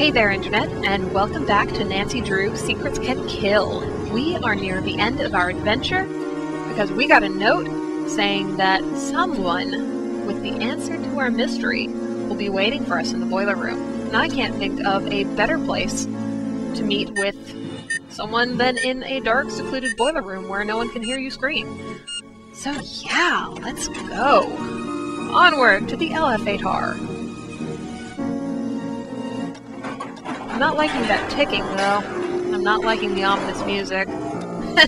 Hey there, Internet, and welcome back to Nancy Drew Secrets Can Kill. We are near the end of our adventure because we got a note saying that someone with the answer to our mystery will be waiting for us in the boiler room. And I can't think of a better place to meet with someone than in a dark, secluded boiler room where no one can hear you scream. So yeah, let's go. Onward to the elevator. I'm not liking that ticking, though. I'm not liking the ominous music.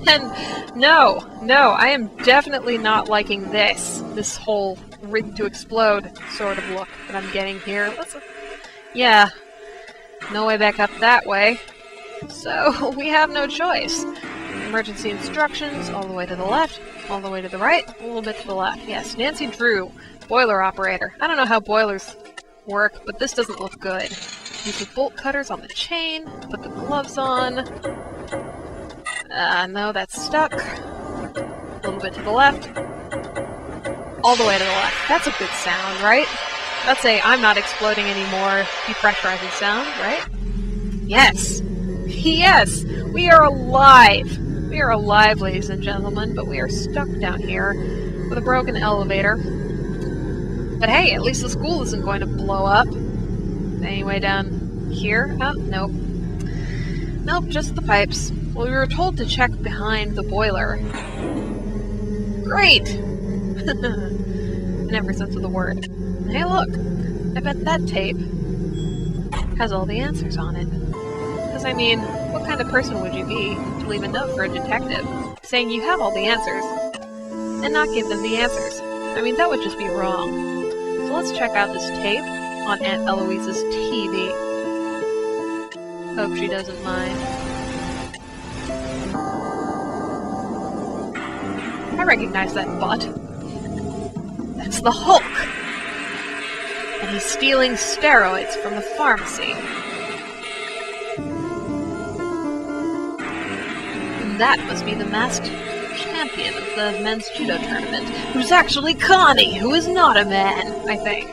And no, I am definitely not liking this whole rigged to explode sort of look that I'm getting here. Yeah, no way back up that way. So, we have no choice. Emergency instructions, all the way to the left, all the way to the right, a little bit to the left. Yes, Nancy Drew, boiler operator. I don't know how boilers work, but this doesn't look good. Use the bolt cutters on the chain, put the gloves on. No, that's stuck. A little bit to the left. All the way to the left. That's a good sound, right? That's a I'm not exploding anymore depressurizing sound, right? Yes! Yes! We are alive! We are alive, ladies and gentlemen, but we are stuck down here with a broken elevator. But hey, at least the school isn't going to blow up. Anyway, down here? Oh, nope. Nope, just the pipes. Well, we were told to check behind the boiler. Great! In every sense of the word. Hey, look! I bet that tape has all the answers on it. Because, I mean, what kind of person would you be to leave a note for a detective saying you have all the answers and not give them the answers? I mean, that would just be wrong. So let's check out this tape on Aunt Eloise's TV. Hope she doesn't mind. I recognize that butt. That's the Hulk! And he's stealing steroids from the pharmacy. And that must be the masked champion of the men's judo tournament, who's actually Connie, who is not a man, I think.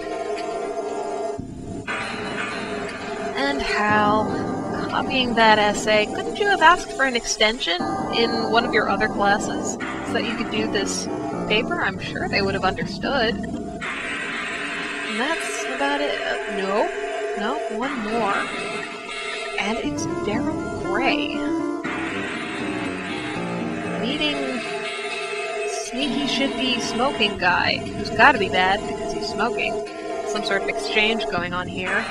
And Hal, copying that essay, couldn't you have asked for an extension in one of your other classes so that you could do this paper? I'm sure they would have understood. And that's about it. No, one more. And it's Daryl Gray. Meeting sneaky, shifty, smoking guy, who's gotta be bad because he's smoking. Some sort of exchange going on here.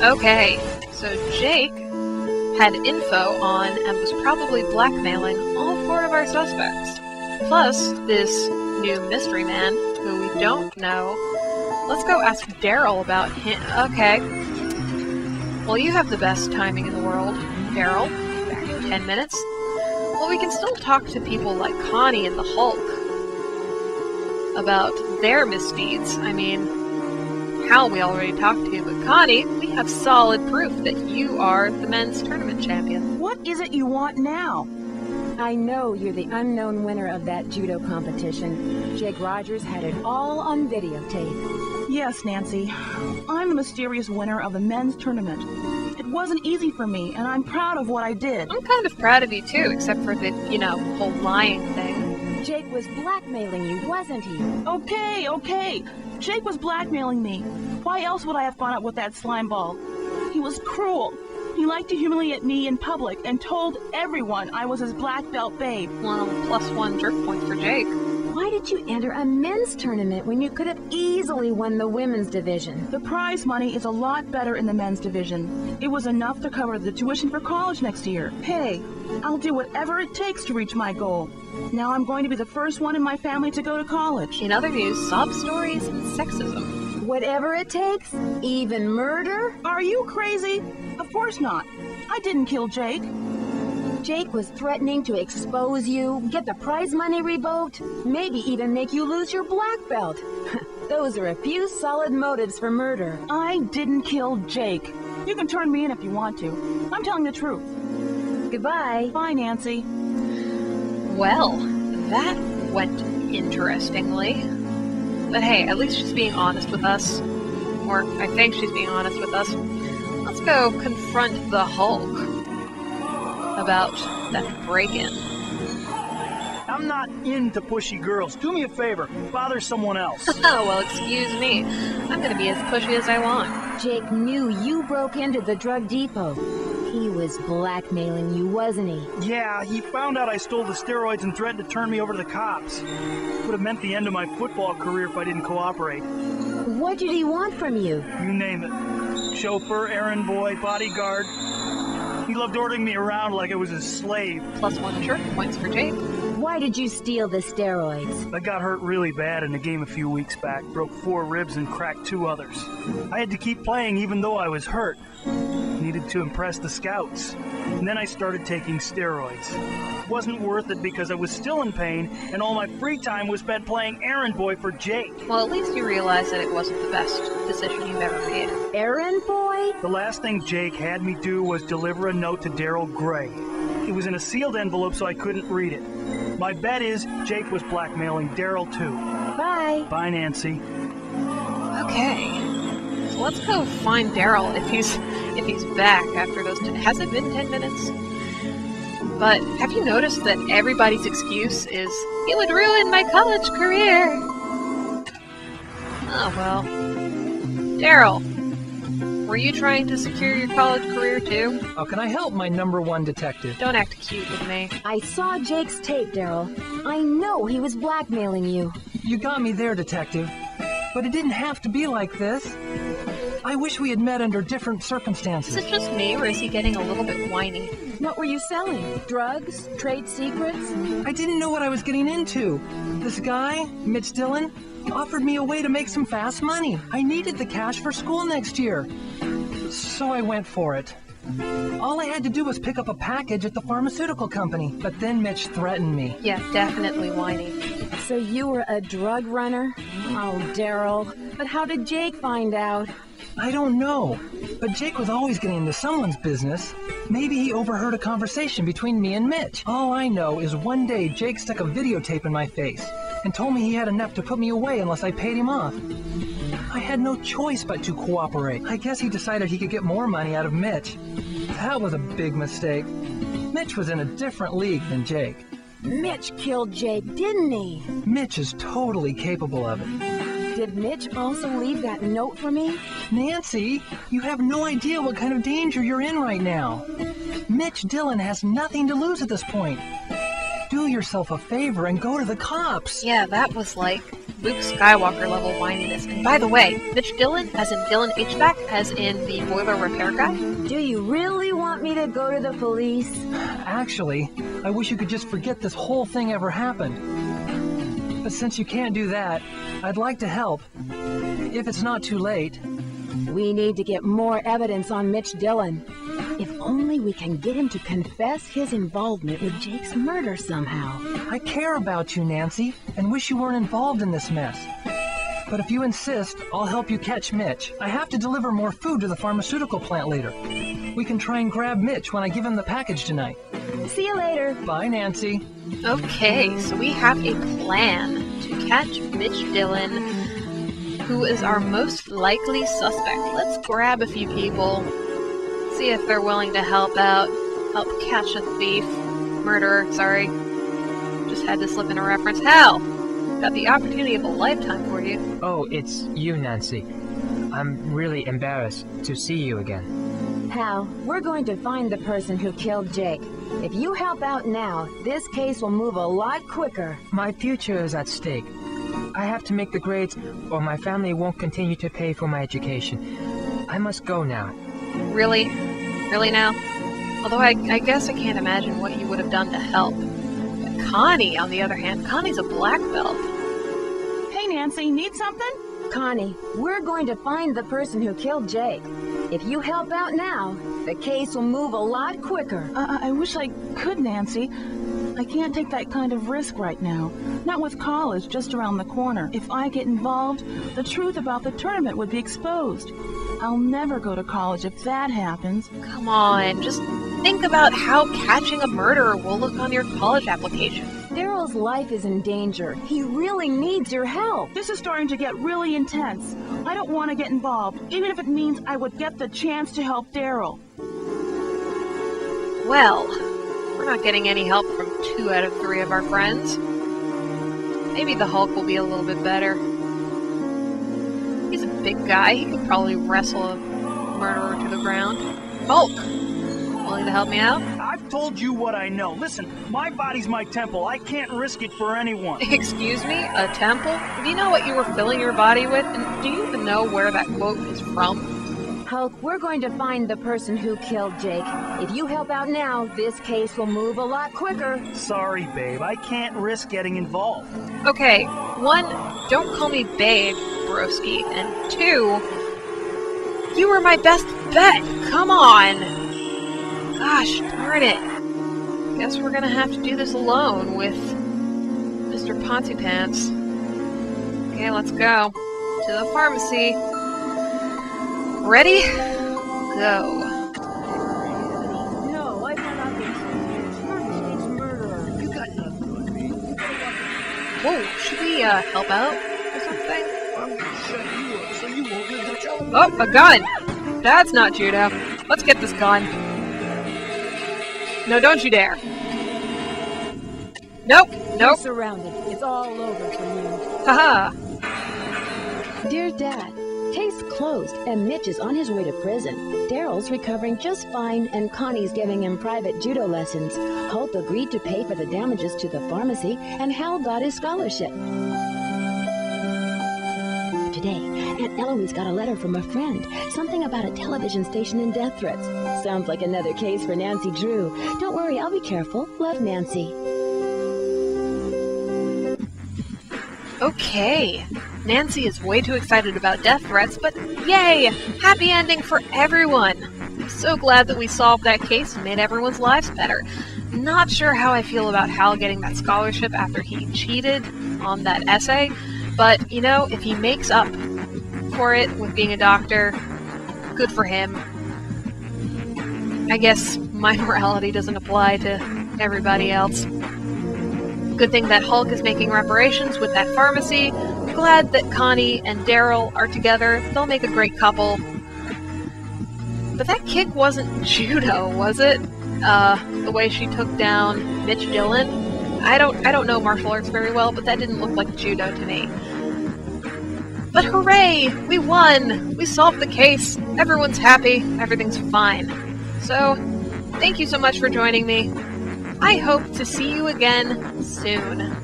Okay, so Jake had info on and was probably blackmailing all 4 of our suspects. Plus, this new mystery man, who we don't know. Let's go ask Daryl about him. Okay. Well, you have the best timing in the world, Daryl. Back in 10 minutes. Well, we can still talk to people like Connie and the Hulk about their misdeeds. I mean, Hal we already talked to, but Connie, we have solid proof that you are the men's tournament champion. What is it you want now? I know you're the unknown winner of that judo competition. Jake Rogers had it all on videotape. Yes, Nancy. I'm the mysterious winner of the men's tournament. It wasn't easy for me, and I'm proud of what I did. I'm kind of proud of you too, except for the, whole lying thing. Jake was blackmailing you, wasn't he? Okay. Jake was blackmailing me. Why else would I have gone out with that slime ball? He was cruel. He liked to humiliate me in public and told everyone I was his black belt babe. Well, +1 jerk point for Jake. Why did you enter a men's tournament when you could have easily won the women's division? The prize money is a lot better in the men's division. It was enough to cover the tuition for college next year. Hey, I'll do whatever it takes to reach my goal. Now I'm going to be the first one in my family to go to college. In other news, sob stories and sexism. Whatever it takes? Even murder? Are you crazy? Of course not. I didn't kill Jake. Jake was threatening to expose you, get the prize money revoked, maybe even make you lose your black belt. Those are a few solid motives for murder. I didn't kill Jake. You can turn me in if you want to. I'm telling the truth. Goodbye. Bye, Nancy. Well, that went interestingly. But hey, at least she's being honest with us. Or I think she's being honest with us. Let's go confront the Hulk about that break-in. I'm not into pushy girls. Do me a favor. Bother someone else. Oh, well, excuse me. I'm gonna be as pushy as I want. Jake knew you broke into the drug depot. He was blackmailing you, wasn't he? Yeah, he found out I stole the steroids and threatened to turn me over to the cops. Would have meant the end of my football career if I didn't cooperate. What did he want from you? You name it. Chauffeur, errand boy, bodyguard. He loved ordering me around like I was his slave. +1 jerk points for Jake. Why did you steal the steroids? I got hurt really bad in a game a few weeks back, broke 4 ribs and cracked 2 others. I had to keep playing even though I was hurt. Needed to impress the scouts. And then I started taking steroids. Wasn't worth it because I was still in pain, and all my free time was spent playing errand boy for Jake. Well, at least you realize that it wasn't the best decision you've ever made. Errand boy? The last thing Jake had me do was deliver a note to Daryl Gray. It was in a sealed envelope so I couldn't read it. My bet is Jake was blackmailing Daryl too. Bye. Bye, Nancy. Okay. So let's go find Daryl if he's back after those has it been 10 minutes? But have you noticed that everybody's excuse is, it would ruin my college career? Oh well. Daryl, were you trying to secure your college career too? How can I help, my #1 detective? Don't act cute with me. I saw Jake's tape, Daryl. I know he was blackmailing you. You got me there, detective. But it didn't have to be like this. I wish we had met under different circumstances. Is it just me, or is he getting a little bit whiny? What were you selling? Drugs? Trade secrets? I didn't know what I was getting into. This guy, Mitch Dillon, offered me a way to make some fast money. I needed the cash for school next year. So I went for it. All I had to do was pick up a package at the pharmaceutical company, but then Mitch threatened me. Yeah, definitely whiny. So you were a drug runner? Oh, Daryl. But how did Jake find out? I don't know, but Jake was always getting into someone's business. Maybe he overheard a conversation between me and Mitch. All I know is one day Jake stuck a videotape in my face and told me he had enough to put me away unless I paid him off. I had no choice but to cooperate. I guess he decided he could get more money out of Mitch. That was a big mistake. Mitch was in a different league than Jake. Mitch killed Jake, didn't he? Mitch is totally capable of it. Did Mitch also leave that note for me? Nancy, you have no idea what kind of danger you're in right now. Mitch Dillon has nothing to lose at this point. Do yourself a favor and go to the cops. Yeah, that was like Luke Skywalker level whininess. And by the way, Mitch Dillon, as in Dillon HVAC, as in the boiler repair guy? Do you really want me to go to the police? Actually, I wish you could just forget this whole thing ever happened. But since you can't do that, I'd like to help. If it's not too late. We need to get more evidence on Mitch Dillon. If only we can get him to confess his involvement with Jake's murder somehow. I care about you, Nancy, and wish you weren't involved in this mess. But if you insist, I'll help you catch Mitch. I have to deliver more food to the pharmaceutical plant later. We can try and grab Mitch when I give him the package tonight. See you later. Bye, Nancy. Okay, so we have a plan to catch Mitch Dillon, who is our most likely suspect. Let's grab a few people, see if they're willing to help out, help catch a thief, murderer, sorry. Just had to slip in a reference. Hell, got the opportunity of a lifetime for you. Oh, it's you, Nancy. I'm really embarrassed to see you again. Hal, we're going to find the person who killed Jake. If you help out now, this case will move a lot quicker. My future is at stake. I have to make the grades, or my family won't continue to pay for my education. I must go now. Really? Really now? Although I guess I can't imagine what you would have done to help. But Connie, on the other hand, Connie's a black belt. Hey, Nancy, need something? Connie, we're going to find the person who killed Jake. If you help out now, the case will move a lot quicker. I wish I could, Nancy. I can't take that kind of risk right now. Not with college just around the corner. If I get involved, the truth about the tournament would be exposed. I'll never go to college if that happens. Come on, just think about how catching a murderer will look on your college application. Daryl's life is in danger. He really needs your help. This is starting to get really intense. I don't want to get involved, even if it means I would get the chance to help Daryl. Well, we're not getting any help from 2 out of 3 of our friends. Maybe the Hulk will be a little bit better. He's a big guy. He could probably wrestle a murderer to the ground. Hulk! Willing to help me out? I've told you what I know. Listen, my body's my temple. I can't risk it for anyone. Excuse me? A temple? Do you know what you were filling your body with? And do you even know where that quote is from? Hulk, we're going to find the person who killed Jake. If you help out now, this case will move a lot quicker. Sorry, babe. I can't risk getting involved. Okay, 1, don't call me babe, broski, and 2, you were my best bet! Come on! Gosh, darn it. Guess we're gonna have to do this alone with Mr. Ponty Pants. Okay, let's go. To the pharmacy. Ready? Go. No, I'm not Jake's murderer. You got nothing on me. Whoa, should we, help out or something? I'm gonna shut you up so you won't live to tell me. Oh, a gun! That's not judo. Let's get this gun. No, don't you dare. Nope, You're nope. surrounded. It's all over for you. Haha. Dear Dad, case closed, and Mitch is on his way to prison. Daryl's recovering just fine, and Connie's giving him private judo lessons. Hulk agreed to pay for the damages to the pharmacy, and Hal got his scholarship. Today, Aunt Eloise got a letter from a friend. Something about a television station and death threats. Sounds like another case for Nancy Drew. Don't worry, I'll be careful. Love, Nancy. Okay. Nancy is way too excited about death threats, but yay! Happy ending for everyone! I'm so glad that we solved that case and made everyone's lives better. Not sure how I feel about Hal getting that scholarship after he cheated on that essay, but, you know, if he makes up for it with being a doctor, good for him. I guess my morality doesn't apply to everybody else. Good thing that Hulk is making reparations with that pharmacy. I'm glad that Connie and Daryl are together. They'll make a great couple. But that kick wasn't judo, was it? The way she took down Mitch Dillon? I don't know martial arts very well, but that didn't look like judo to me. But hooray! We won! We solved the case. Everyone's happy. Everything's fine. So, thank you so much for joining me. I hope to see you again soon.